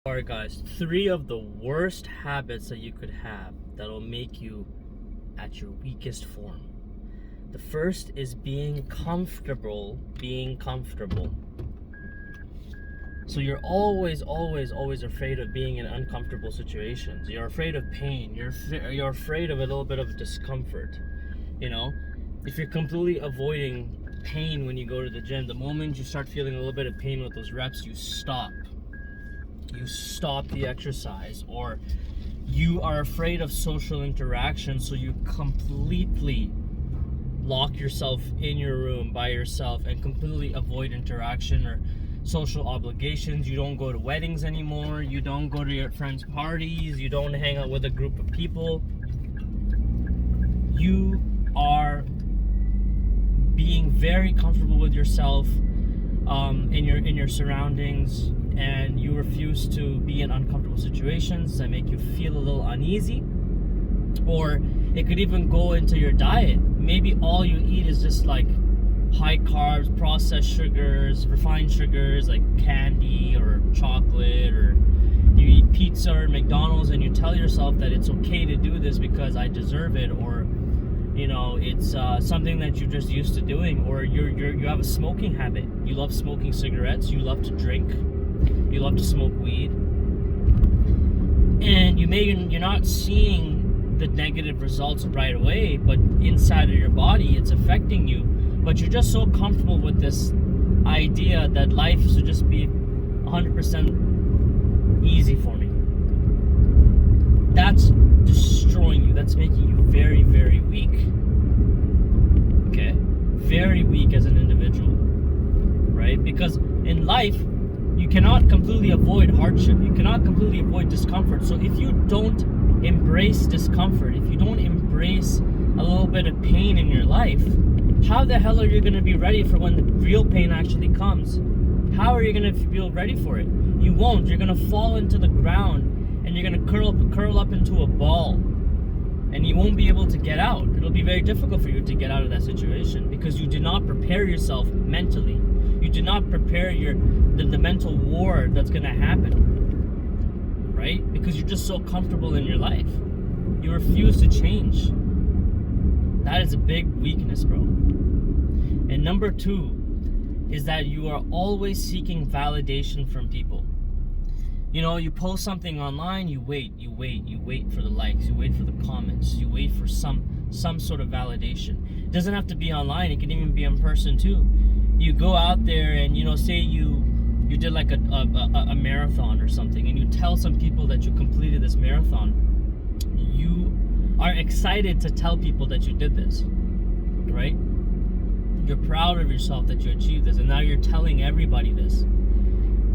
Alright guys, 3 of the worst habits that you could have that'll make you at your weakest form. The first is being comfortable. So you're always afraid of being in uncomfortable situations. You're afraid of pain. You're afraid of a little bit of discomfort. You know, if you're completely avoiding pain when you go to the gym, the moment you start feeling a little bit of pain with those reps, you stop the exercise. Or you are afraid of social interaction, so you completely lock yourself in your room by yourself and completely avoid interaction or social obligations. You don't go to weddings anymore, you don't go to your friends' parties, you don't hang out with a group of people. You are being very comfortable with yourself, in your surroundings, and you refuse to be in uncomfortable situations that make you feel a little uneasy. Or it could even go into your diet. Maybe all you eat is just like high carbs, processed sugars, refined sugars like candy or chocolate, or you eat pizza or McDonald's and you tell yourself that it's okay to do this because I deserve it, or you know, it's something that you're just used to doing. Or you have a smoking habit. You love smoking cigarettes, you love to drink, you love to smoke weed, and you're not seeing the negative results right away, but inside of your body it's affecting you. But you're just so comfortable with this idea that life should just be 100% easy for me. That's destroying you. That's making you very, very weak. Okay? Very weak as an individual. Right? Because in life, you cannot completely avoid hardship. You cannot completely avoid discomfort. So if you don't embrace discomfort, if you don't embrace a little bit of pain in your life, how the hell are you going to be ready for when the real pain actually comes? How are you going to feel ready for it? You won't. You're going to fall into the ground and you're going to curl up into a ball, and you won't be able to get out. It'll be very difficult for you to get out of that situation because you did not prepare yourself mentally. You did not prepare the mental war that's going to happen, right? Because you're just so comfortable in your life. You refuse to change. That is a big weakness, bro. And number 2 is that you are always seeking validation from people. You know, you post something online, you wait for the likes, you wait for the comments, you wait for some sort of validation. It doesn't have to be online, it can even be in person too. You go out there and, you know, say you did like a marathon or something, and you tell some people that you completed this marathon. You are excited to tell people that you did this, right? You're proud of yourself that you achieved this, and now you're telling everybody this.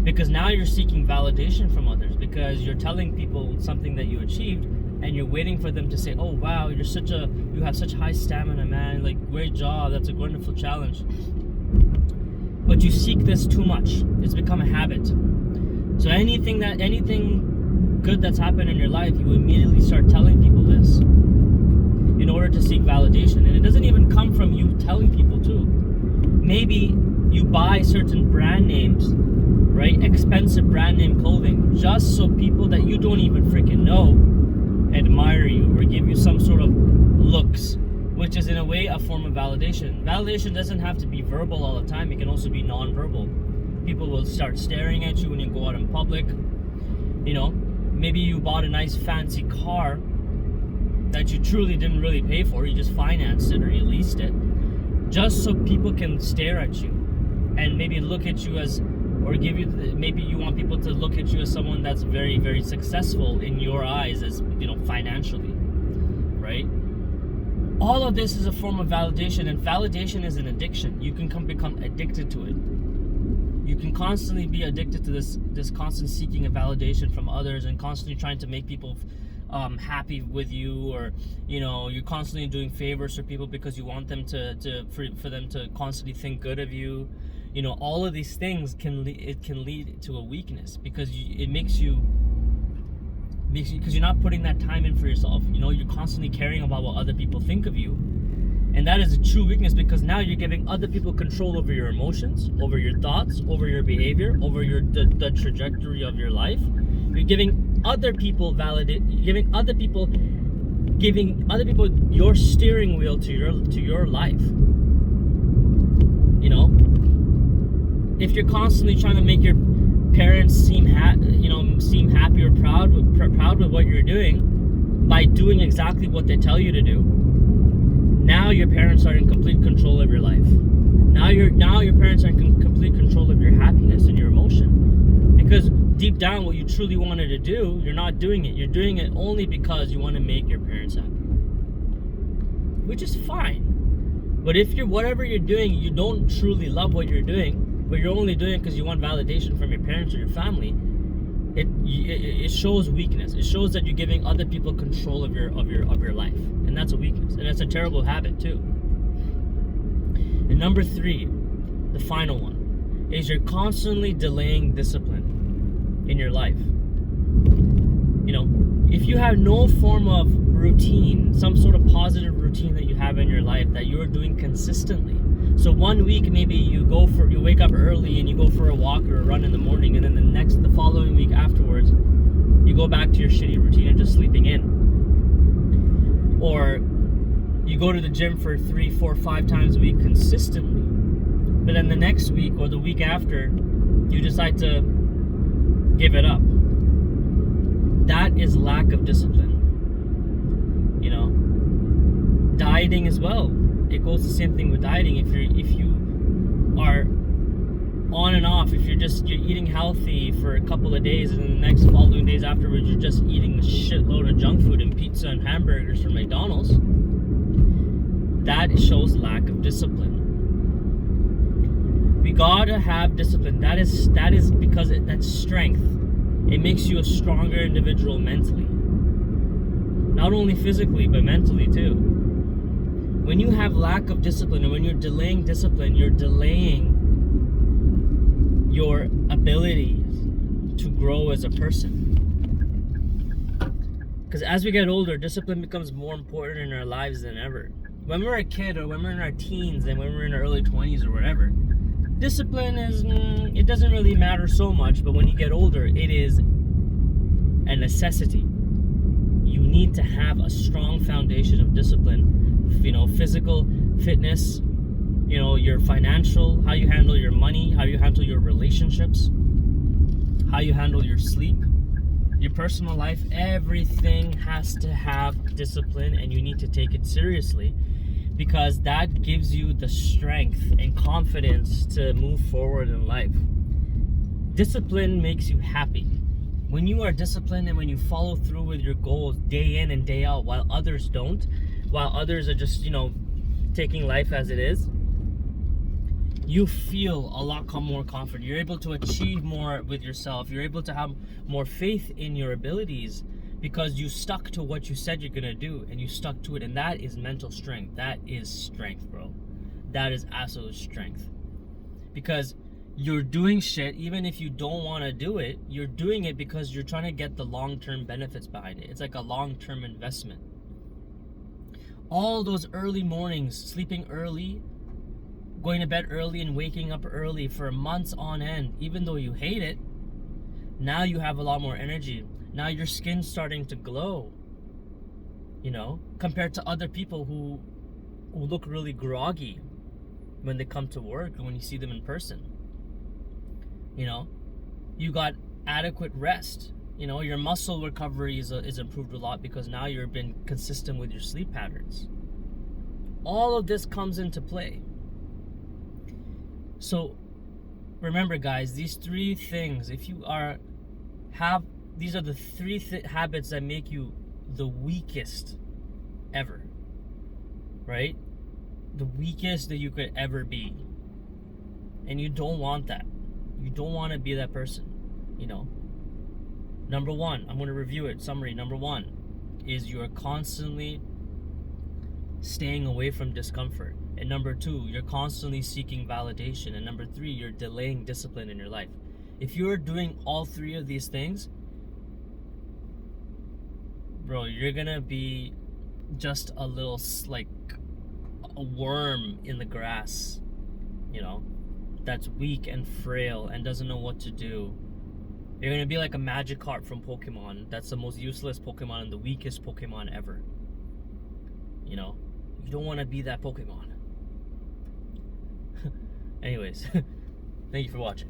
Because now you're seeking validation from others, because you're telling people something that you achieved, and you're waiting for them to say, "Oh wow, you have such high stamina, man, like great job, that's a wonderful challenge." But you seek this too much. It's become a habit. So anything good that's happened in your life, you immediately start telling people this in order to seek validation. And it doesn't even come from you telling people too. Maybe you buy certain brand names, right? Expensive brand name clothing, just so people that you don't even freaking know admire you or give you some sort of looks, which is in a way a form of validation. Validation doesn't have to be verbal all the time. It can also be non-verbal. People will start staring at you when you go out in public. You know, maybe you bought a nice fancy car that you truly didn't really pay for. You just financed it or you leased it, just so people can stare at you and maybe look at you as, or give you, maybe you want people to look at you as someone that's very, very successful in your eyes, as, you know, financially, right? All of this is a form of validation, and validation is an addiction. You can become addicted to it. You can constantly be addicted to this constant seeking of validation from others, and constantly trying to make people happy with you, or, you know, you're constantly doing favors for people because you want them for them to constantly think good of you. You know, all of these things can lead to a weakness, because because you're not putting that time in for yourself. You know, you're constantly caring about what other people think of you, and that is a true weakness, because now you're giving other people control over your emotions, over your thoughts, over your behavior, over the trajectory of your life. You're giving other people giving other people your steering wheel to your life. You know, if you're constantly trying to make your parents seem happy or proud with what you're doing by doing exactly what they tell you to do, now your parents are in complete control of your life. Now your parents are in complete control of your happiness and your emotion, because deep down what you truly wanted to do, you're not doing it. You're doing it only because you want to make your parents happy, which is fine. But if whatever you're doing, you don't truly love what you're doing, but you're only doing it because you want validation from your parents or your family, it shows weakness. It shows that you're giving other people control of your life, and that's a weakness, and that's a terrible habit too. And number 3, the final one, is you're constantly delaying discipline in your life. You know, if you have no form of routine, some sort of positive routine that you have in your life that you're doing consistently. So one week maybe you wake up early and you go for a walk or a run in the morning, and then the following week afterwards you go back to your shitty routine of just sleeping in. Or you go to the gym for 3, 4, 5 times a week consistently, but then the next week or the week after you decide to give it up. That is lack of discipline. You know, dieting as well. It goes the same thing with dieting. If you are on and off, if you're eating healthy for a couple of days, and then the next following days afterwards you're just eating a shitload of junk food and pizza and hamburgers from McDonald's, that shows lack of discipline. We gotta have discipline. That is because that's strength. It makes you a stronger individual mentally. Not only physically, but mentally too. When you have lack of discipline, and when you're delaying discipline, you're delaying your ability to grow as a person. Because as we get older, discipline becomes more important in our lives than ever. When we're a kid, or when we're in our teens, and when we're in our early 20s or whatever, discipline it doesn't really matter so much. But when you get older, it is a necessity. You need to have a strong foundation of discipline. You know, physical fitness, you know, your financial, how you handle your money, how you handle your relationships, how you handle your sleep, your personal life. Everything has to have discipline, and you need to take it seriously, because that gives you the strength and confidence to move forward in life. Discipline makes you happy. When you are disciplined and when you follow through with your goals day in and day out, while others don't, while others are just, you know, taking life as it is, you feel a lot more confident. You're able to achieve more with yourself. You're able to have more faith in your abilities, because you stuck to what you said you're gonna do, and you stuck to it. And that is mental strength. That is strength, bro. That is absolute strength. Because you're doing shit even if you don't want to do it. You're doing it because you're trying to get the long-term benefits behind it. It's like a long-term investment. All those early mornings, sleeping early, going to bed early, and waking up early for months on end, even though you hate it, now you have a lot more energy. Now your skin's starting to glow, you know, compared to other people who look really groggy when they come to work and when you see them in person. You know, you got adequate rest. You know, your muscle recovery is improved a lot, because now you've been consistent with your sleep patterns. All of this comes into play. So remember, guys, these 3 things, if you these are the 3 habits that make you the weakest ever, right? The weakest that you could ever be. And you don't want that. You don't want to be that person, you know. Number 1, I'm going to review it. Summary number 1 is you're constantly staying away from discomfort. And number 2, you're constantly seeking validation. And number 3, you're delaying discipline in your life. If you're doing all 3 of these things, bro, you're going to be just a little, like a worm in the grass, you know, that's weak and frail and doesn't know what to do. You're gonna be like a Magikarp from Pokemon. That's the most useless Pokemon and the weakest Pokemon ever. You know, you don't want to be that Pokemon. Anyways, thank you for watching.